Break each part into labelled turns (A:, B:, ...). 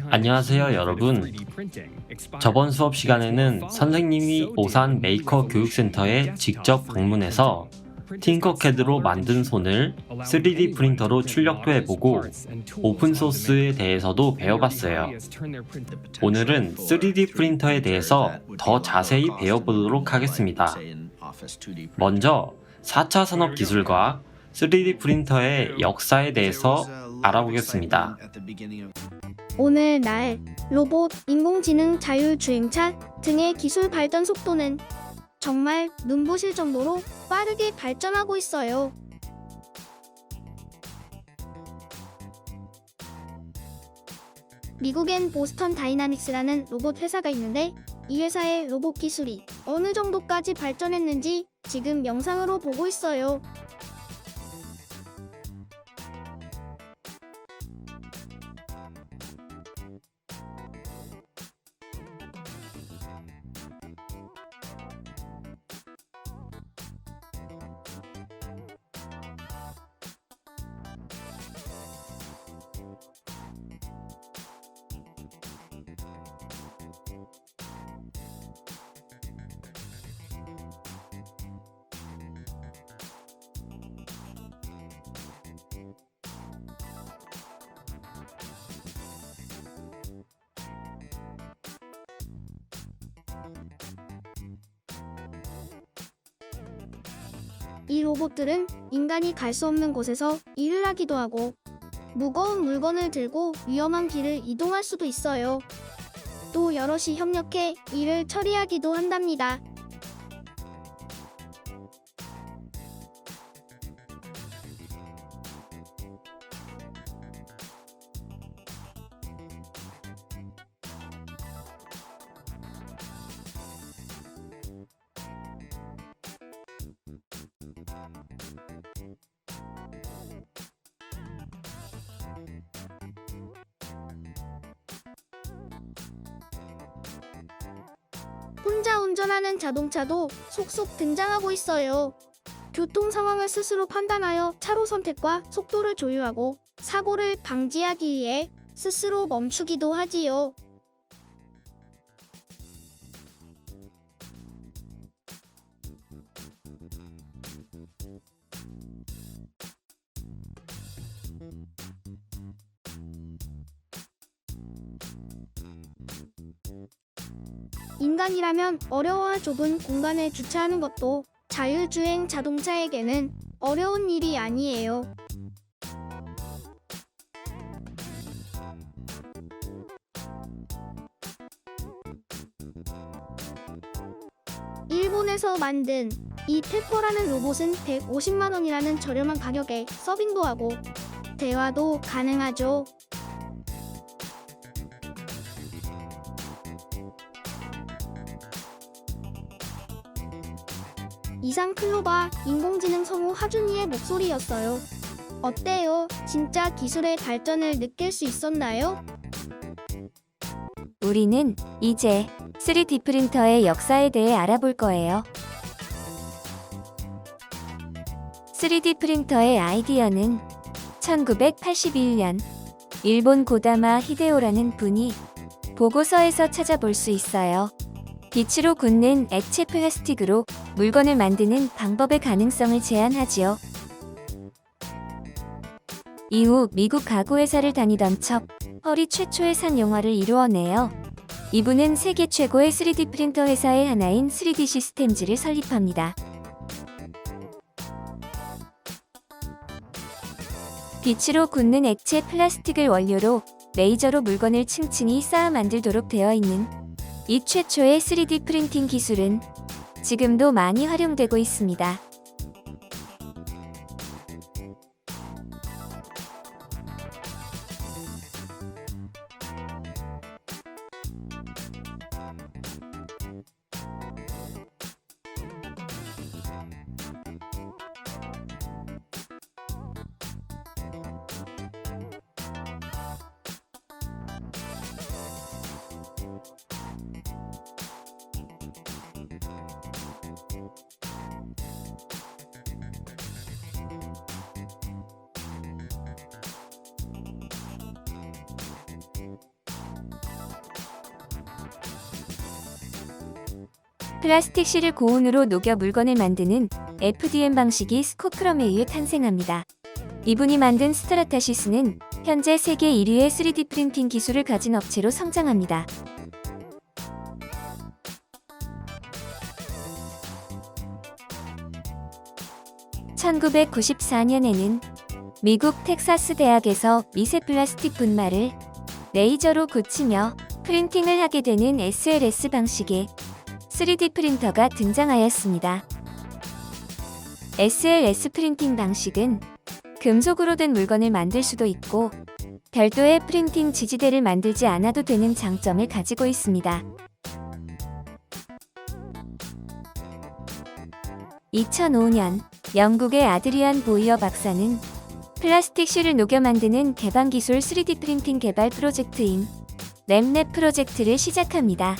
A: 안녕하세요 여러분. 저번 수업 시간에는 선생님이 오산 메이커 교육센터에 직접 방문해서 팅커캐드로 만든 손을 3D 프린터로 출력도 해보고 오픈소스에 대해서도 배워봤어요. 오늘은 3D 프린터에 대해서 더 자세히 배워보도록 하겠습니다. 먼저 4차 산업기술과 3D 프린터의 역사에 대해서 알아보겠습니다.
B: 오늘날 로봇, 인공지능, 자율주행차 등의 기술 발전 속도는 정말 눈부실 정도로 빠르게 발전하고 있어요. 미국엔 보스턴 다이나믹스라는 로봇 회사가 있는데 이 회사의 로봇 기술이 어느 정도까지 발전했는지 지금 영상으로 보고 있어요. 이 로봇들은 인간이 갈 수 없는 곳에서 일을 하기도 하고 무거운 물건을 들고 위험한 길을 이동할 수도 있어요. 또 여럿이 협력해 일을 처리하기도 한답니다. 혼자 운전하는 자동차도 속속 등장하고 있어요. 교통 상황을 스스로 판단하여 차로 선택과 속도를 조율하고 사고를 방지하기 위해 스스로 멈추기도 하지요. 인간이라면 어려워할 좁은 공간에 주차하는 것도 자율주행 자동차에게는 어려운 일이 아니에요. 일본에서 만든 이 페퍼라는 로봇은 150만 원이라는 저렴한 가격에 서빙도 하고 대화도 가능하죠. 이상 클로바 인공지능 성우 하준이의 목소리였어요. 어때요? 진짜 기술의 발전을 느낄 수 있었나요?
C: 우리는 이제 3D 프린터의 역사에 대해 알아볼 거예요. 3D 프린터의 아이디어는 1981년 일본 고다마 히데오라는 분이 보고서에서 찾아볼 수 있어요. 빛으로 굳는 액체 플라스틱으로 물건을 만드는 방법의 가능성을 제안하지요. 이후 미국 가구회사를 다니던 척 허리 최초의 산 영화를 이루어내요. 이분은 세계 최고의 3D 프린터 회사의 하나인 3D 시스템즈를 설립합니다. 빛으로 굳는 액체 플라스틱을 원료로 레이저로 물건을 층층이 쌓아 만들도록 되어 있는 이 최초의 3D 프린팅 기술은 지금도 많이 활용되고 있습니다. 플라스틱 실을 고온으로 녹여 물건을 만드는 FDM 방식이 스코크럼에 의해 탄생합니다. 이분이 만든 스트라타시스는 현재 세계 1위의 3D 프린팅 기술을 가진 업체로 성장합니다. (1994년에는) 미국 텍사스 대학에서 미세 플라스틱 분말을 레이저로 고치며 프린팅을 하게 되는 SLS 방식의 3D 프린터가 등장하였습니다. SLS 프린팅 방식은 금속으로 된 물건을 만들 수도 있고 별도의 프린팅 지지대를 만들지 않아도 되는 장점을 가지고 있습니다. 2005년 영국의 아드리안 보이어 박사는 플라스틱 실을 녹여 만드는 개방 기술 3D 프린팅 개발 프로젝트인 램랩 프로젝트를 시작합니다.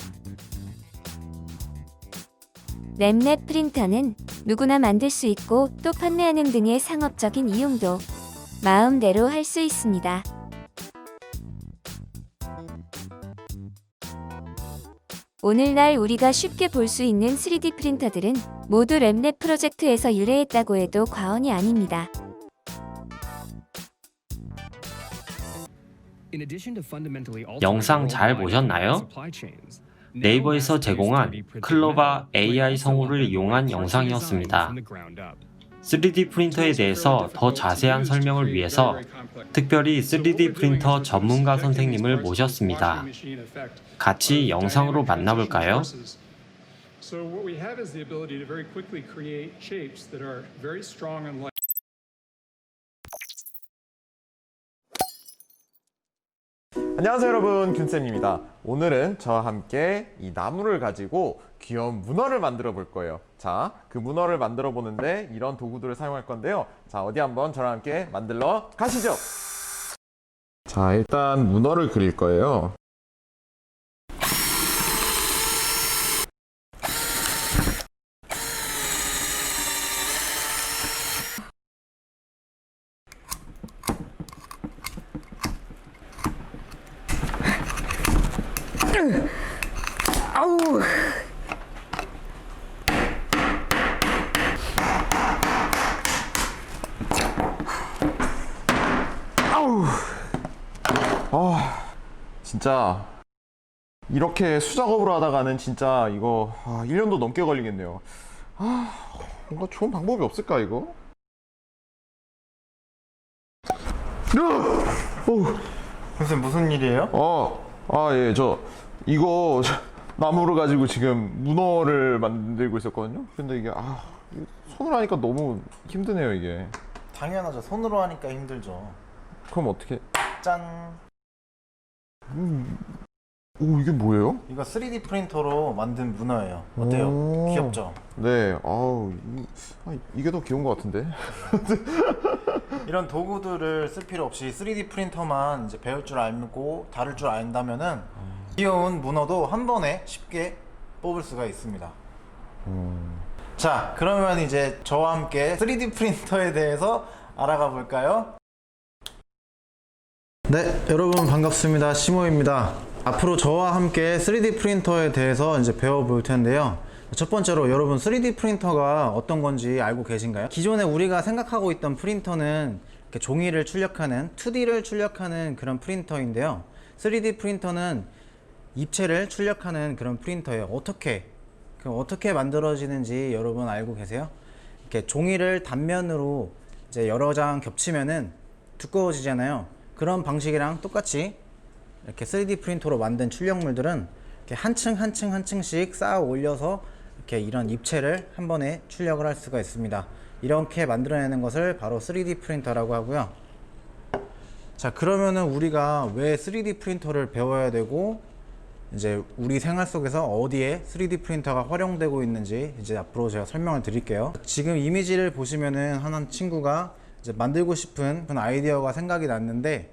C: 램랩 프린터는 누구나 만들 수 있고 또 판매하는 등의 상업적인 이용도 마음대로 할 수 있습니다. 오늘날 우리가 쉽게 볼 수 있는 3D 프린터들은 모두 램랩 프로젝트에서 유래했다고 해도 과언이 아닙니다.
A: 영상 잘 보셨나요? 네이버에서 제공한 클로바 AI 성우를 이용한 영상이었습니다. 3D 프린터에 대해서 더 자세한 설명을 위해서 특별히 3D 프린터 전문가 선생님을 모셨습니다. 같이 영상으로 만나볼까요?
D: So what we have is the ability to very quickly create shapes that are very strong and light.
E: 안녕하세요 여러분, 균쌤입니다. 오늘은 저와 함께 이 나무를 가지고 귀여운 문어를 만들어 볼 거예요. 자, 그 문어를 만들어 보는데 이런 도구들을 사용할 건데요. 자, 어디 한번 저랑 함께 만들러 가시죠. 자, 일단 문어를 그릴 거예요.
F: 아우.
E: 아우. 진짜 이렇게 수작업으로 하다가는 진짜 이거 1년도 넘게 걸리겠네요. 뭔가 좋은 방법이 없을까 이거?
F: 선생님 무슨 일이에요?
E: 예, 이거 나무를 가지고 지금 문어를 만들고 있었거든요. 근데 이게 손으로 하니까 너무 힘드네요 이게.
F: 당연하죠. 손으로 하니까 힘들죠.
E: 그럼 어떻게?
F: 짠.
E: 오, 이게 뭐예요?
F: 이거 3D 프린터로 만든 문어예요. 어때요?
E: 오.
F: 귀엽죠?
E: 네. 이게 더 귀여운 것 같은데.
F: 이런 도구들을 쓸 필요 없이 3D 프린터만 이제 배울 줄 알고 다룰 줄 안다면은 귀여운 문어도 한 번에 쉽게 뽑을 수가 있습니다. 자, 그러면 이제 저와 함께 3D 프린터에 대해서 알아가 볼까요? 네, 여러분 반갑습니다. 시모입니다. 앞으로 저와 함께 3D 프린터에 대해서 이제 배워볼 텐데요. 첫 번째로 여러분 3D 프린터가 어떤 건지 알고 계신가요? 기존에 우리가 생각하고 있던 프린터는 이렇게 종이를 출력하는 2D를 출력하는 그런 프린터인데요. 3D 프린터는 입체를 출력하는 그런 프린터예요. 어떻게 만들어지는지 여러분 알고 계세요? 이렇게 종이를 단면으로 이제 여러 장 겹치면은 두꺼워지잖아요. 그런 방식이랑 똑같이 이렇게 3D 프린터로 만든 출력물들은 이렇게 한 층씩 쌓아 올려서 이렇게 이런 입체를 한 번에 출력을 할 수가 있습니다. 이렇게 만들어내는 것을 바로 3D 프린터라고 하고요. 자, 그러면은 우리가 왜 3D 프린터를 배워야 되고 이제 우리 생활 속에서 어디에 3D 프린터가 활용되고 있는지 이제 앞으로 제가 설명을 드릴게요. 지금 이미지를 보시면은 한 친구가 이제 만들고 싶은 아이디어가 생각이 났는데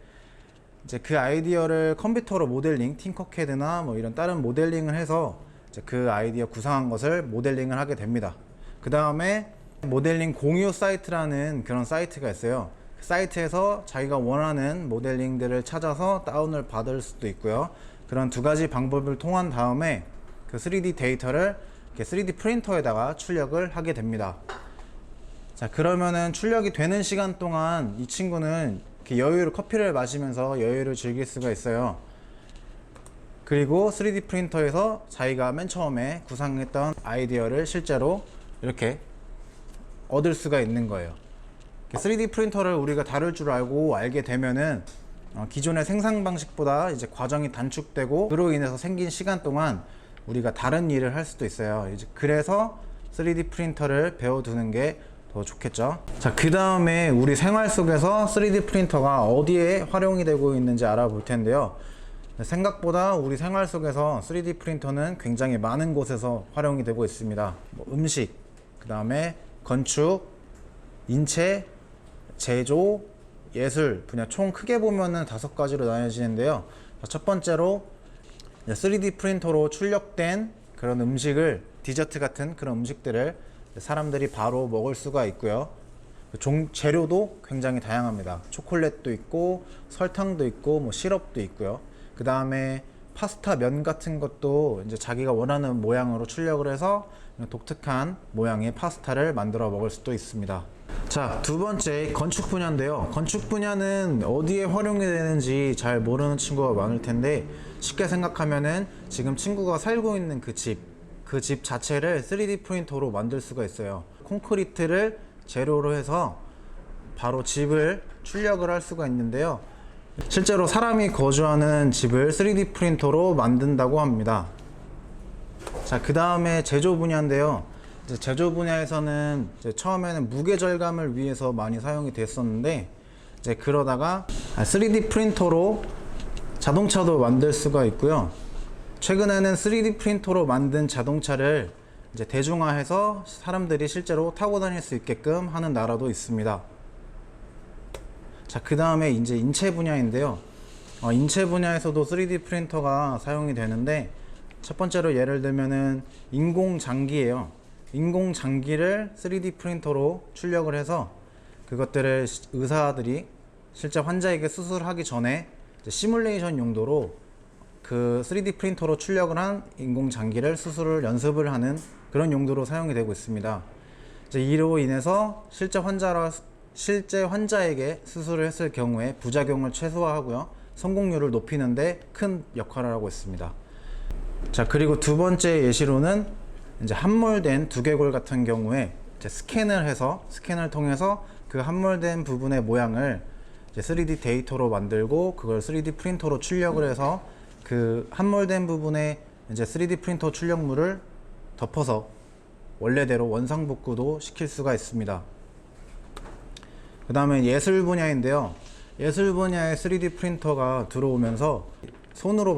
F: 이제 그 아이디어를 컴퓨터로 모델링, 팅커캐드나 뭐 이런 다른 모델링을 해서 이제 그 아이디어 구상한 것을 모델링을 하게 됩니다. 그 다음에 모델링 공유 사이트라는 그런 사이트가 있어요. 그 사이트에서 자기가 원하는 모델링들을 찾아서 다운을 받을 수도 있고요. 그런 두 가지 방법을 통한 다음에 그 3D 데이터를 이렇게 3D 프린터에다가 출력을 하게 됩니다. 자, 그러면은 출력이 되는 시간 동안 이 친구는 이렇게 여유를 커피를 마시면서 여유를 즐길 수가 있어요. 그리고 3D 프린터에서 자기가 맨 처음에 구상했던 아이디어를 실제로 이렇게 얻을 수가 있는 거예요. 3D 프린터를 우리가 다룰 줄 알게 되면은 기존의 생산 방식보다 이제 과정이 단축되고 그로 인해서 생긴 시간 동안 우리가 다른 일을 할 수도 있어요. 이제 그래서 3D 프린터를 배워두는 게 더 좋겠죠. 자, 그 다음에 우리 생활 속에서 3D 프린터가 어디에 활용이 되고 있는지 알아볼 텐데요. 생각보다 우리 생활 속에서 3D 프린터는 굉장히 많은 곳에서 활용이 되고 있습니다. 뭐 음식, 그 다음에 건축, 인체, 제조, 예술 분야 총 크게 보면은 5가지로 나뉘어지는데요. 첫 번째로 3D 프린터로 출력된 그런 음식을, 디저트 같은 그런 음식들을 사람들이 바로 먹을 수가 있고요. 재료도 굉장히 다양합니다. 초콜릿도 있고 설탕도 있고 뭐 시럽도 있고요. 그 다음에 파스타 면 같은 것도 이제 자기가 원하는 모양으로 출력을 해서 독특한 모양의 파스타를 만들어 먹을 수도 있습니다. 자, 두 번째 건축 분야인데요. 건축 분야는 어디에 활용이 되는지 잘 모르는 친구가 많을 텐데, 쉽게 생각하면은 지금 친구가 살고 있는 그 집 자체를 3D 프린터로 만들 수가 있어요. 콘크리트를 재료로 해서 바로 집을 출력을 할 수가 있는데요. 실제로 사람이 거주하는 집을 3D 프린터로 만든다고 합니다. 자, 그 다음에 제조 분야인데요. 이제 제조 분야에서는 이제 처음에는 무게 절감을 위해서 많이 사용이 됐었는데, 이제 그러다가 3D 프린터로 자동차도 만들 수가 있고요. 최근에는 3D 프린터로 만든 자동차를 이제 대중화해서 사람들이 실제로 타고 다닐 수 있게끔 하는 나라도 있습니다. 자, 그 다음에 이제 인체 분야인데요. 인체 분야에서도 3D 프린터가 사용이 되는데, 첫 번째로 예를 들면은 인공장기예요. 인공장기를 3D 프린터로 출력을 해서 그것들을 의사들이 실제 환자에게 수술하기 전에 시뮬레이션 용도로 그 3D 프린터로 출력을 한 인공장기를 수술을 연습을 하는 그런 용도로 사용이 되고 있습니다. 이로 인해서 실제 환자에게 수술을 했을 경우에 부작용을 최소화하고요, 성공률을 높이는 데 큰 역할을 하고 있습니다. 자, 그리고 두 번째 예시로는 이제 함몰된 두개골 같은 경우에 이제 스캔을 통해서 그 함몰된 부분의 모양을 이제 3D 데이터로 만들고 그걸 3D 프린터로 출력을 해서 그 함몰된 부분에 이제 3D 프린터 출력물을 덮어서 원래대로 원상복구도 시킬 수가 있습니다. 그 다음에 예술 분야인데요. 예술 분야에 3D 프린터가 들어오면서 손으로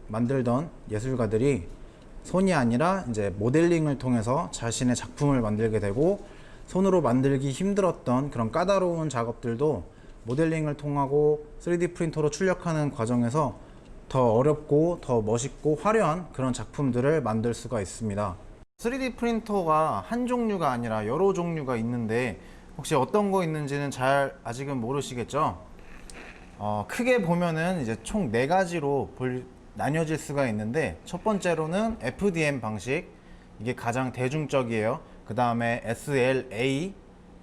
F: 만들던 예술가들이 손이 아니라 이제 모델링을 통해서 자신의 작품을 만들게 되고, 손으로 만들기 힘들었던 그런 까다로운 작업들도 모델링을 통하고 3D 프린터로 출력하는 과정에서 더 어렵고 더 멋있고 화려한 그런 작품들을 만들 수가 있습니다. 3D 프린터가 한 종류가 아니라 여러 종류가 있는데, 혹시 어떤 거 있는지는 잘 아직은 모르시겠죠? 크게 보면은 이제 총 4가지로 나뉘어질 수가 있는데, 첫 번째로는 FDM 방식, 이게 가장 대중적이에요. 그 다음에 SLA,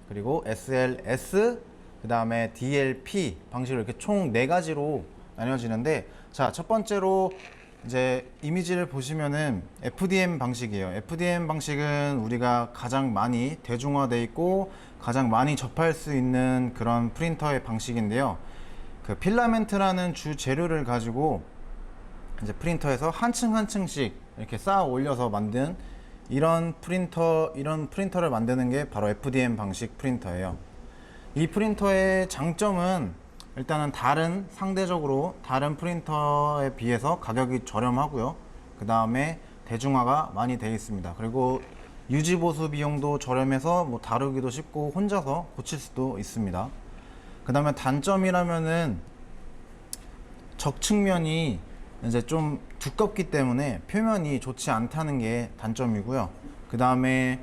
F: 그리고 SLS, 그 다음에 DLP 방식으로 이렇게 총 4가지로 나뉘어지는데, 자, 첫 번째로 이제 이미지를 보시면은 FDM 방식이에요. FDM 방식은 우리가 가장 많이 대중화되어 있고 가장 많이 접할 수 있는 그런 프린터의 방식인데요. 그 필라멘트라는 주 재료를 가지고 이제 프린터에서 한 층 한 층씩 이렇게 쌓아 올려서 만든 이런 프린터를 만드는 게 바로 FDM 방식 프린터예요. 이 프린터의 장점은 일단은 상대적으로 다른 프린터에 비해서 가격이 저렴하고요. 그 다음에 대중화가 많이 되어 있습니다. 그리고 유지보수 비용도 저렴해서 뭐 다루기도 쉽고 혼자서 고칠 수도 있습니다. 그 다음에 단점이라면은 적측면이 이제 좀 두껍기 때문에 표면이 좋지 않다는 게 단점이고요. 그 다음에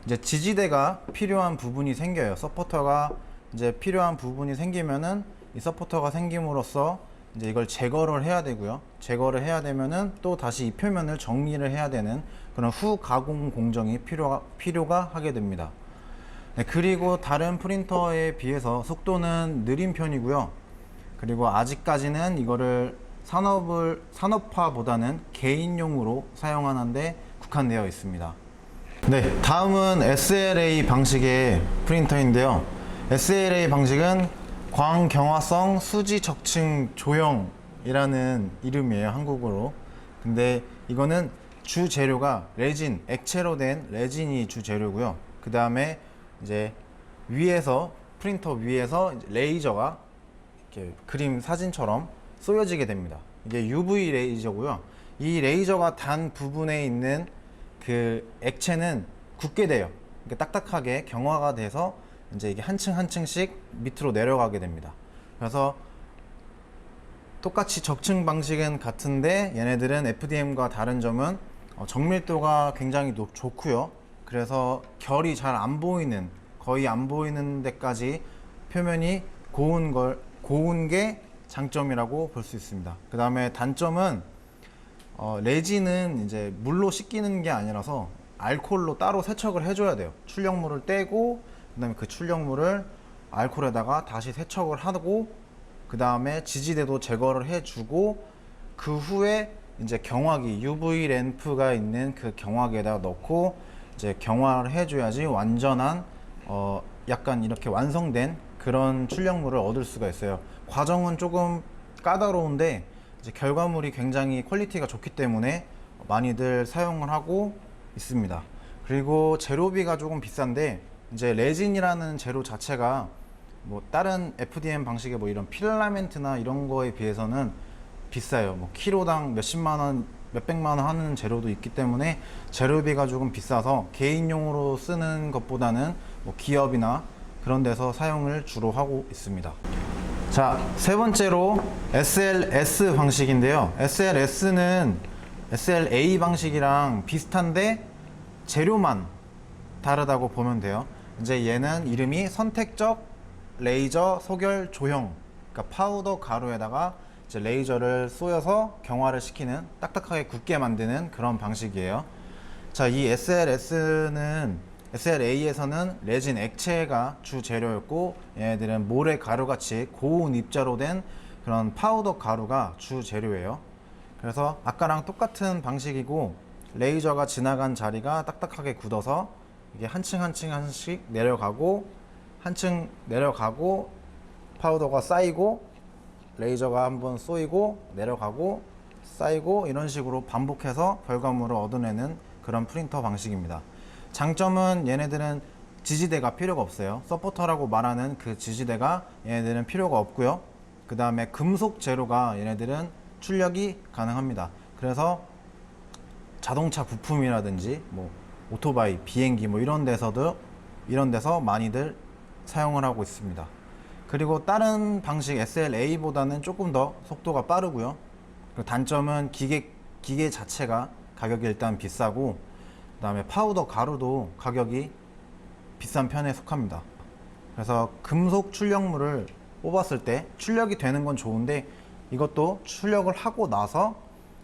F: 이제 지지대가 필요한 부분이 생겨요. 서포터가 이제 필요한 부분이 생기면은 이 서포터가 생김으로써 이제 이걸 제거를 해야 되고요. 제거를 해야 되면은 또 다시 이 표면을 정리를 해야 되는 그런 후 가공 공정이 필요가 하게 됩니다. 네, 그리고 다른 프린터에 비해서 속도는 느린 편이고요. 그리고 아직까지는 이거를 산업화보다는 개인용으로 사용하는데 국한되어 있습니다. 네, 다음은 SLA 방식의 프린터인데요. SLA 방식은 광경화성 수지 적층 조형이라는 이름이에요, 한국어로. 근데 이거는 주 재료가 레진, 액체로 된 레진이 주 재료고요. 그 다음에 이제 위에서 프린터 위에서 이제 레이저가 이렇게 그림 사진처럼 쏘여지게 됩니다. 이게 UV 레이저고요. 이 레이저가 단 부분에 있는 그 액체는 굳게 돼요. 이렇게 딱딱하게 경화가 돼서 이제 이게 한 층 한 층씩 밑으로 내려가게 됩니다. 그래서 똑같이 적층 방식은 같은데 얘네들은 FDM과 다른 점은 정밀도가 굉장히 좋고요. 그래서 결이 잘 안 보이는, 거의 안 보이는 데까지 표면이 고운 게 장점이라고 볼 수 있습니다. 그 다음에 단점은 레진은 이제 물로 씻기는 게 아니라서 알코올로 따로 세척을 해줘야 돼요. 출력물을 떼고 그 다음에 그 출력물을 알코올에다가 다시 세척을 하고 그 다음에 지지대도 제거를 해주고 그 후에 이제 경화기 UV 램프가 있는 그 경화기에다가 넣고 이제 경화를 해줘야지 완전한 약간 이렇게 완성된 그런 출력물을 얻을 수가 있어요. 과정은 조금 까다로운데 이제 결과물이 굉장히 퀄리티가 좋기 때문에 많이들 사용을 하고 있습니다. 그리고 재료비가 조금 비싼데 이제 레진이라는 재료 자체가 뭐 다른 FDM 방식의 뭐 이런 필라멘트나 이런 거에 비해서는 비싸요. 뭐 키로당 몇십만 원, 몇백만 원 하는 재료도 있기 때문에 재료비가 조금 비싸서 개인용으로 쓰는 것보다는 뭐 기업이나 그런 데서 사용을 주로 하고 있습니다. 자, 세 번째로 SLS 방식인데요. SLS는 SLA 방식이랑 비슷한데 재료만 다르다고 보면 돼요. 이제 얘는 이름이 선택적 레이저 소결 조형, 그러니까 파우더 가루에다가 이제 레이저를 쏘여서 경화를 시키는, 딱딱하게 굳게 만드는 그런 방식이에요. 자, 이 SLA에서는 레진 액체가 주 재료였고 얘네들은 모래 가루같이 고운 입자로 된 그런 파우더 가루가 주 재료예요. 그래서 아까랑 똑같은 방식이고 레이저가 지나간 자리가 딱딱하게 굳어서 이게 한 층 한 층씩 내려가고 한 층 내려가고 파우더가 쌓이고 레이저가 한번 쏘이고 내려가고 쌓이고 이런 식으로 반복해서 결과물을 얻어내는 그런 프린터 방식입니다. 장점은 얘네들은 지지대가 필요가 없어요. 서포터라고 말하는 그 지지대가 얘네들은 필요가 없고요. 그 다음에 금속 재료가 얘네들은 출력이 가능합니다. 그래서 자동차 부품이라든지 뭐 오토바이, 비행기 뭐 이런 데서 많이들 사용을 하고 있습니다. 그리고 다른 방식 SLA보다는 조금 더 속도가 빠르고요. 그 단점은 기계 자체가 가격이 일단 비싸고 그 다음에 파우더 가루도 가격이 비싼 편에 속합니다. 그래서 금속 출력물을 뽑았을 때 출력이 되는 건 좋은데 이것도 출력을 하고 나서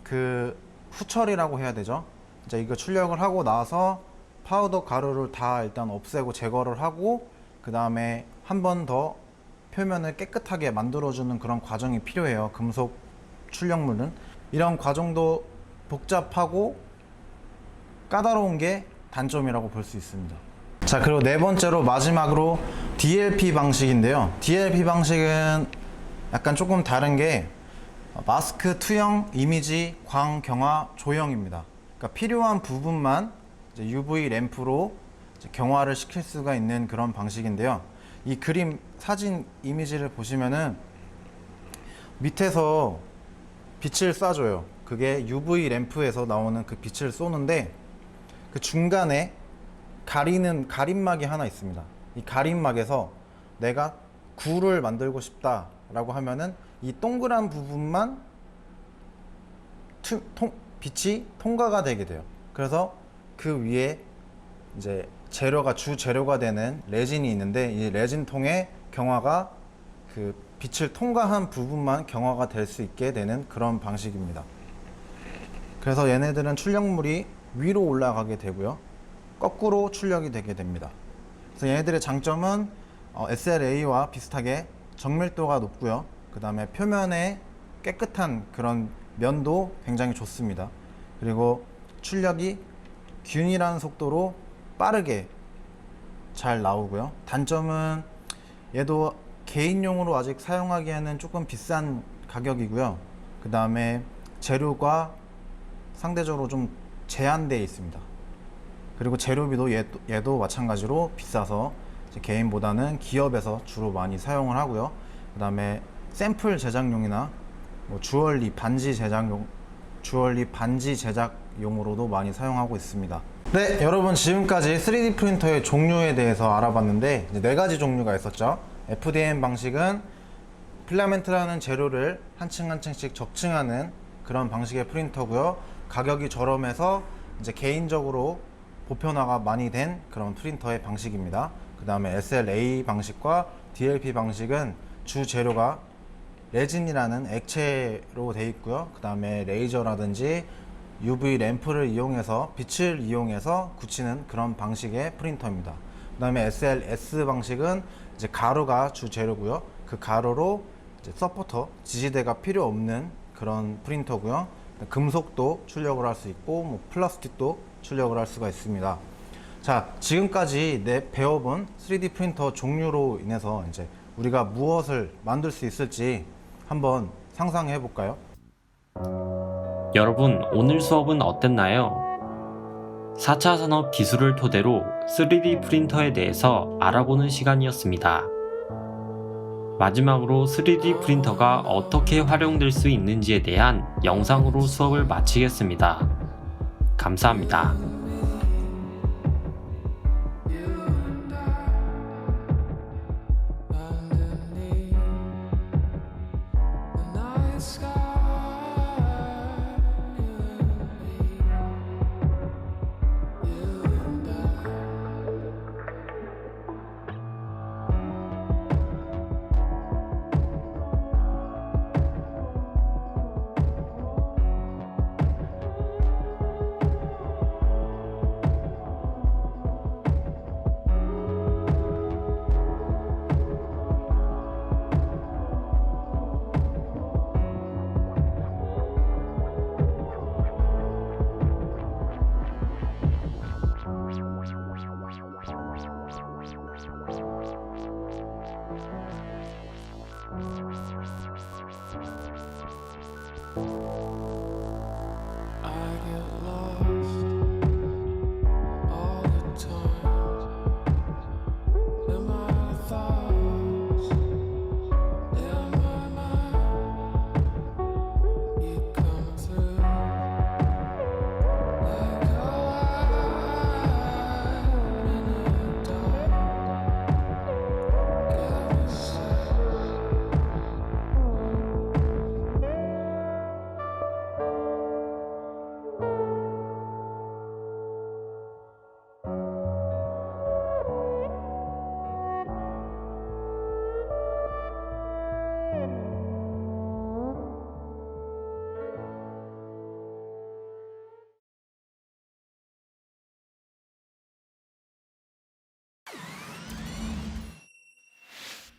F: 그 후처리라고 해야 되죠. 이제 이거 출력을 하고 나서 파우더 가루를 다 일단 없애고 제거를 하고 그 다음에 한 번 더 표면을 깨끗하게 만들어주는 그런 과정이 필요해요. 금속 출력물은. 이런 과정도 복잡하고 까다로운 게 단점이라고 볼 수 있습니다. 자, 그리고 네 번째로 마지막으로 DLP 방식인데요. DLP 방식은 약간 조금 다른 게 마스크 투영 이미지 광경화 조형입니다. 그러니까 필요한 부분만 이제 UV 램프로 이제 경화를 시킬 수가 있는 그런 방식인데요. 이 그림 사진 이미지를 보시면은 밑에서 빛을 쏴줘요. 그게 UV 램프에서 나오는 그 빛을 쏘는데 그 중간에 가리는 가림막이 하나 있습니다. 이 가림막에서 내가 구를 만들고 싶다 라고 하면은 이 동그란 부분만 빛이 통과가 되게 돼요. 그래서 그 위에 이제 주 재료가 되는 레진이 있는데 이 레진 통에 경화가 그 빛을 통과한 부분만 경화가 될 수 있게 되는 그런 방식입니다. 그래서 얘네들은 출력물이 위로 올라가게 되고요. 거꾸로 출력이 되게 됩니다. 그래서 얘네들의 장점은 SLA와 비슷하게 정밀도가 높고요. 그 다음에 표면에 깨끗한 그런 면도 굉장히 좋습니다. 그리고 출력이 균일한 속도로 빠르게 잘 나오고요. 단점은 얘도 개인용으로 아직 사용하기에는 조금 비싼 가격이고요. 그 다음에 재료가 상대적으로 좀 제한되어 있습니다. 그리고 재료비도 얘도 마찬가지로 비싸서 이제 개인보다는 기업에서 주로 많이 사용을 하고요. 그 다음에 샘플 제작용이나 뭐 주얼리 반지 제작용으로도 많이 사용하고 있습니다. 네, 여러분 지금까지 3D 프린터의 종류에 대해서 알아봤는데 이제 4가지 종류가 있었죠. FDM 방식은 필라멘트라는 재료를 한 층 한 층씩 적층하는 그런 방식의 프린터고요. 가격이 저렴해서 이제 개인적으로 보편화가 많이 된 그런 프린터의 방식입니다. 그 다음에 SLA 방식과 DLP 방식은 주 재료가 레진이라는 액체로 되어 있고요. 그 다음에 레이저라든지 UV 램프를 이용해서 빛을 이용해서 굳히는 그런 방식의 프린터입니다. 그 다음에 SLS 방식은 이제 가루가 주 재료고요. 그 가루로 이제 서포터, 지지대가 필요 없는 그런 프린터고요. 금속도 출력을 할 수 있고 뭐 플라스틱도 출력을 할 수가 있습니다. 자, 지금까지 배워본 3D 프린터 종류로 인해서 이제 우리가 무엇을 만들 수 있을지 한번 상상해 볼까요?
A: 여러분, 오늘 수업은 어땠나요? 4차 산업 기술을 토대로 3D 프린터에 대해서 알아보는 시간이었습니다. 마지막으로 3D 프린터가 어떻게 활용될 수 있는지에 대한 영상으로 수업을 마치겠습니다. 감사합니다.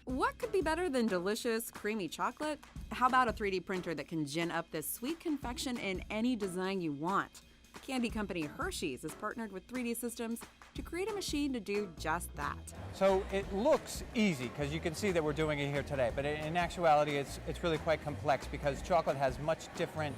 G: What could be better than delicious, creamy chocolate? How about a 3D printer that can gin up this sweet confection in any design you want? Candy company Hershey's has partnered with 3D Systems to create a machine to do just that.
H: So it looks easy because you can see that we're doing it here today, but in actuality it's really quite complex because chocolate has much different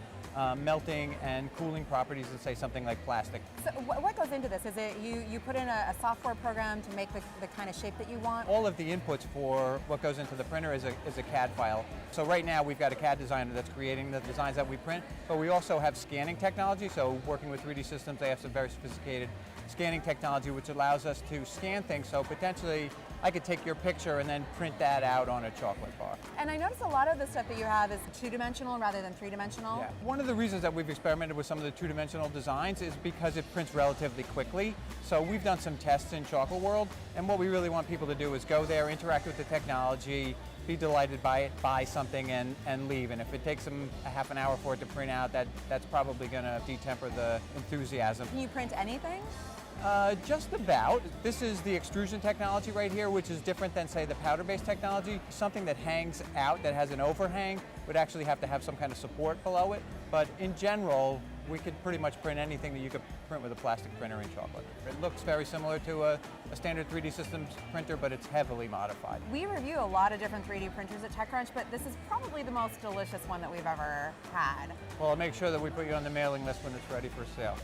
H: melting and cooling properties than say something like plastic.
I: So what goes into this? Is it you put in a software program to make the kind of shape that you want?
H: All of the inputs for what goes into the printer is a CAD file. So right now we've got a CAD designer that's creating the designs that we print, but we also have scanning technology. So working with 3D Systems, they have some very sophisticated scanning technology which allows us to scan things. So potentially I could take your picture and then print that out on a chocolate bar.
I: And I notice a lot of the stuff that you have is two-dimensional rather than three-dimensional.
H: Yeah. One of the reasons that we've experimented with some of the two-dimensional designs is because it prints relatively quickly. So we've done some tests in Chocolate World, and what we really want people to do is go there, interact with the technology, be delighted by it, buy something and leave. And if it takes them a half an hour for it to print out, that's probably going to detemper the enthusiasm.
I: Can you print anything?
H: Just about. This is the extrusion technology right here, which is different than, say, the powder-based technology. Something that hangs out, that has an overhang, would actually have to have some kind of support below it. But in general, we could pretty much print anything that you could print with a plastic printer in chocolate. It looks very similar to a standard 3D Systems printer, but it's heavily modified.
I: We review a lot of different 3D printers at TechCrunch, but this is probably the most delicious one that we've ever had.
H: Well, I'll make sure that we put you on the mailing list when it's ready for sale.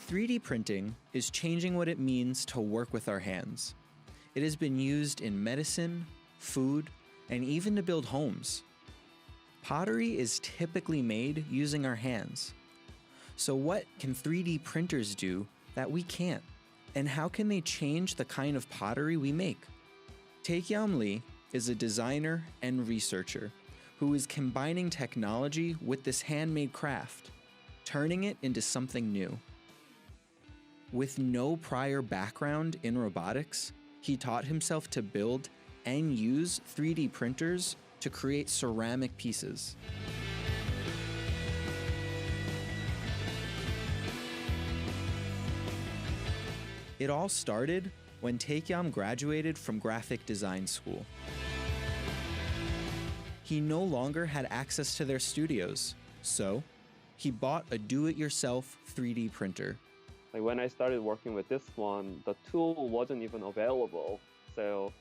J: "3D printing is changing what it means to work with our hands. It has been used in medicine, food, and even to build homes. Pottery is typically made using our hands. So what can 3D printers do that we can't? And how can they change the kind of pottery we make?" Taekyam Lee is a designer and researcher who is combining technology with this handmade craft, turning it into something new. With no prior background in robotics, he taught himself to build and use 3D printers to create ceramic pieces. It all started when Taekyam graduated from graphic design school. He no longer had access to their studios, so he bought a do-it-yourself 3D printer.
K: Like when I started working with this one, the tool wasn't even available. So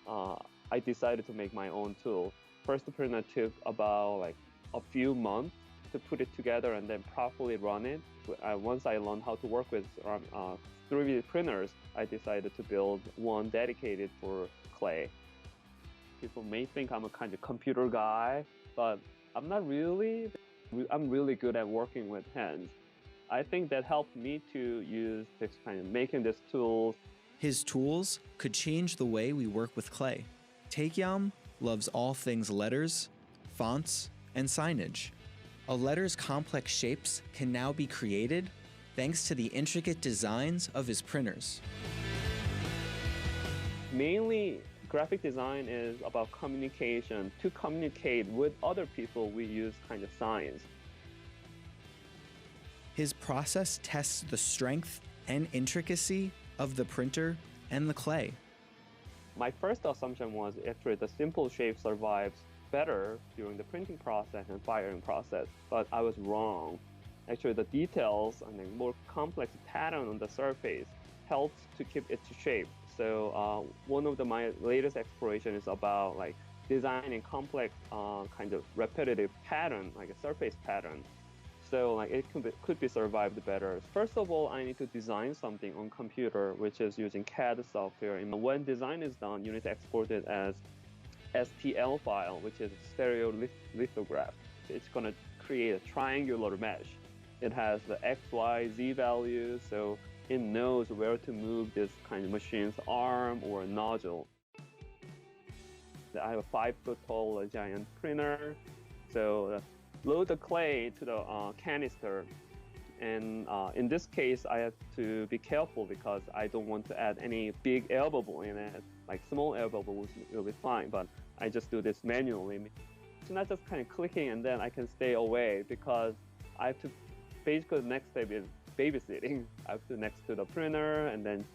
K: I decided to make my own tool. First printer took about like a few months to put it together and then properly run it. Once I learned how to work with 3D printers, I decided to build one dedicated for clay. People may think I'm a kind of computer guy, but I'm not really. I'm really good at working with hands. I think that helped me to use this kind of making this tool.
J: His tools could change the way we work with clay. Taekyam loves all things letters, fonts, and signage. A letter's complex shapes can now be created thanks to the intricate designs of his printers.
K: Mainly, graphic design is about communication. To communicate with other people, we use kind of signs.
J: His process tests the strength and intricacy of the printer and the clay.
K: My first assumption was actually the simple shape survives better during the printing process and firing process, but I was wrong. Actually, the details and the more complex pattern on the surface helps to keep its shape. So one of my latest exploration is about like designing complex kind of repetitive pattern, like a surface pattern. so like it could be survived better. First of all, I need to design something on computer, which is using CAD software. And when design is done, you need to export it as STL file, which is stereo lithograph. It's going to create a triangular mesh. It has the X, Y, Z values, so it knows where to move this kind of machine's arm or nozzle. I have a 5-foot tall giant printer, so load the clay to the canister. And in this case, I have to be careful because I don't want to add any big air bubble in it. Like small air bubbles will be fine, but I just do this manually. It's not just kind of clicking and then I can stay away because I have to, basically the next step is babysitting. I have to next to the printer and then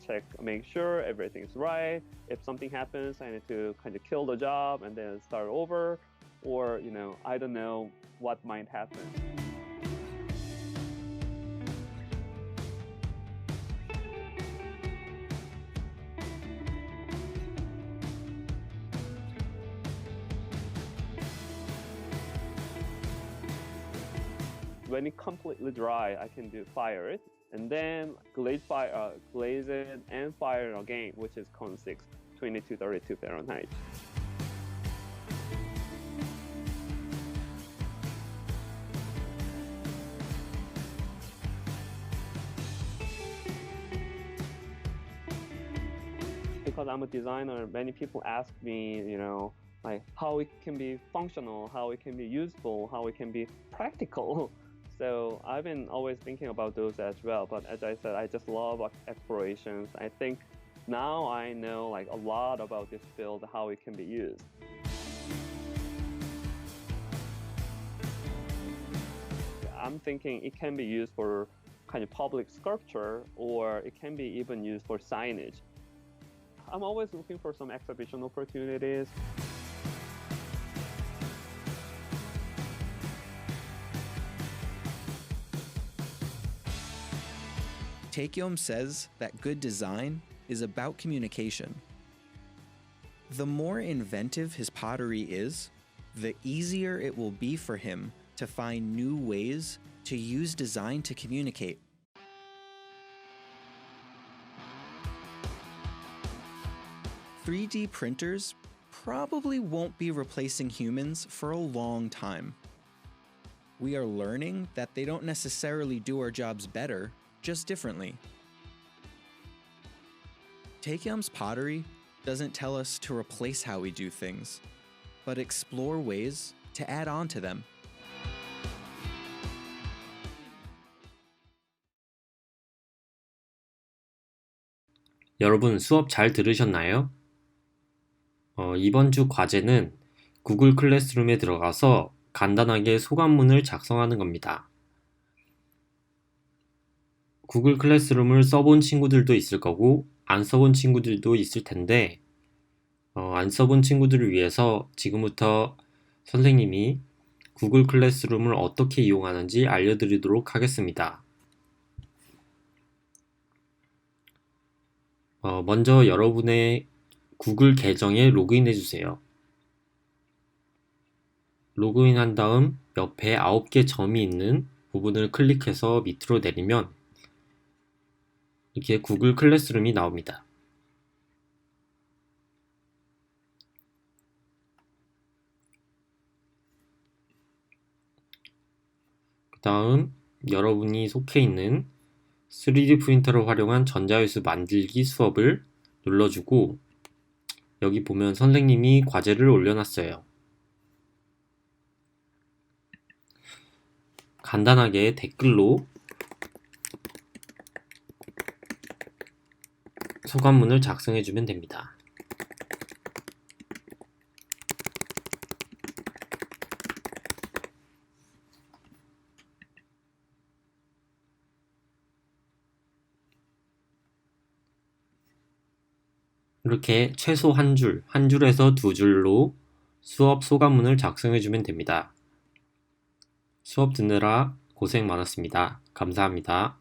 K: make sure everything is right. If something happens, I need to kind of kill the job and then start over, or I don't know what might happen. When it's completely dry, I can fire it, and then glaze it and fire it again, which is cone 6, 2232 Fahrenheit. Because I'm a designer, many people ask me, like how it can be functional, how it can be useful, how it can be practical. So I've been always thinking about those as well. But as I said, I just love explorations. I think now I know like a lot about this field, how it can be used. I'm thinking it can be used for kind of public sculpture, or it can be even used for signage. I'm always looking for some exhibition opportunities.
J: Taekyom says that good design is about communication. The more inventive his pottery is, the easier it will be for him to find new ways to use design to communicate. "3D printers probably won't be replacing humans for a long time. We are learning that they don't necessarily do our jobs better, just differently." Taekyom's pottery doesn't tell us to replace how we do things, but explore ways to add on to them.
A: 여러분 수업 잘 들으셨나요? 이번 주 과제는 구글 클래스룸에 들어가서 간단하게 소감문을 작성하는 겁니다. 구글 클래스룸을 써본 친구들도 있을 거고 안 써본 친구들도 있을 텐데 안 써본 친구들을 위해서 지금부터 선생님이 구글 클래스룸을 어떻게 이용하는지 알려드리도록 하겠습니다. 먼저 여러분의 구글 계정에 로그인 해주세요. 로그인한 다음 옆에 9개 점이 있는 부분을 클릭해서 밑으로 내리면 이렇게 구글 클래스룸이 나옵니다. 그 다음 여러분이 속해 있는 3D 프린터를 활용한 전자유수 만들기 수업을 눌러주고 여기 보면 선생님이 과제를 올려놨어요. 간단하게 댓글로 소감문을 작성해주면 됩니다. 이렇게 최소 한 줄에서 2줄로 수업 소감문을 작성해주면 됩니다. 수업 듣느라 고생 많았습니다. 감사합니다.